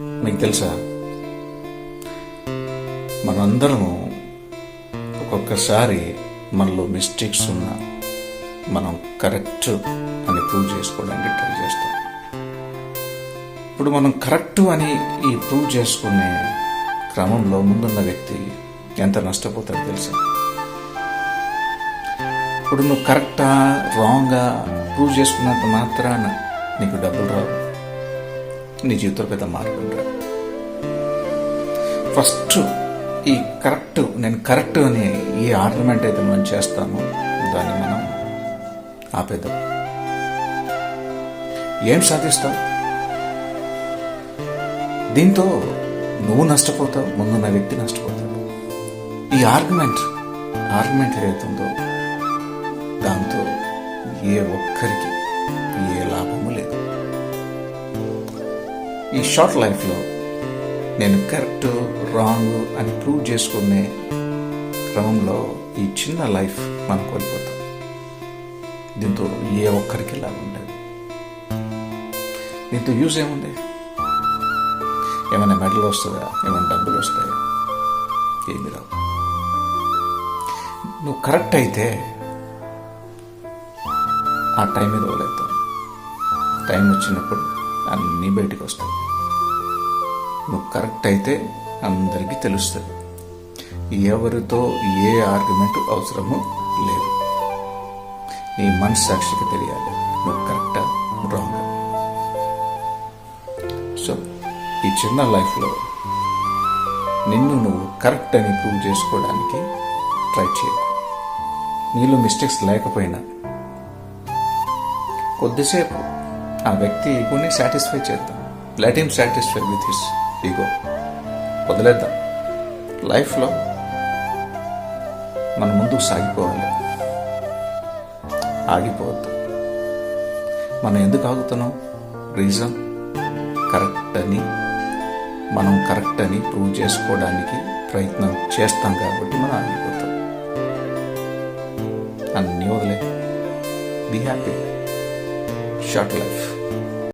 మీకు తెలుసా, మనందరము ఒక్కొక్కసారి మనలో మిస్టేక్స్ ఉన్నా మనం కరెక్ట్ అని ప్రూవ్ చేసుకోవడానికి ట్రై చేస్తాం. ఇప్పుడు మనం కరెక్ట్ అని ఈ ప్రూవ్ చేసుకునే క్రమంలో ముందున్న వ్యక్తి ఎంత నష్టపోతాడో తెలుసా? ఇప్పుడు నువ్వు కరెక్టా రాంగ్గా ప్రూవ్ చేసుకున్నంత మాత్రాన నీకు డబ్బులు రావు, నీ జీవితంలో పెద్ద మార్పు రావు. ఫస్ట్ ఈ కరెక్ట్, నేను కరెక్ట్ అని ఏ ఆర్గ్యుమెంట్ అయితే మనం చేస్తామో దాన్ని మనం ఆపేద్దాం. ఏం సాధిస్తావు? దీంతో నువ్వు నష్టపోతావు, ముందున్న వ్యక్తి నష్టపోతాడు. ఈ ఆర్గ్యుమెంట్ ఏదైతుందో దాంతో ఏ ఒక్కరికి ఏ లాభము లేదు. ఈ షార్ట్ లైఫ్లో నేను కరెక్ట్ రాంగ్ అని ప్రూవ్ చేసుకునే క్రమంలో ఈ చిన్న లైఫ్ మనం కోల్పోతాం. దీంతో ఏ ఒక్కరికి లాభం లేదు. దీంతో యూజ్ ఏముంది? ఏమైనా మెడల్ వస్తుందా? ఏమైనా డబ్బులు వస్తాయా? ఏమి రావు. నువ్వు కరెక్ట్ అయితే ఆ టైం మీద వదిలేస్తావు. టైం వచ్చినప్పుడు అన్నీ బయటికి వస్తాయి. నువ్వు కరెక్ట్ అయితే అందరికీ తెలుస్తుంది. ఎవరితో ఏ ఆర్గ్యుమెంట్ అవసరము లేదు. నీ మనస్సాక్షికి తెలియాలి నువ్వు కరెక్టా రాంగ్. సో ఈ చిన్న లైఫ్లో నిన్ను నువ్వు కరెక్ట్ అని ప్రూవ్ చేసుకోవడానికి ట్రై చేయకు. నీలో మిస్టేక్స్ లేకపోయినా కొద్దిసేపు ఆ వ్యక్తి ఈగోని సాటిస్ఫై చేద్దాం. Let him satisfy with his ego. వదిలేద్దాం. లైఫ్లో మనం ముందుకు సాగిపోవాలి, ఆగిపోవద్దు. మనం ఎందుకు ఆగుతున్నాం? రీజన్ మనం కరెక్ట్ అని ప్రూవ్ చేసుకోవడానికి ప్రయత్నం చేస్తాం కాబట్టి మనం ఆగిపోతాం. అన్నీ వదిలే. Be happy. Short life.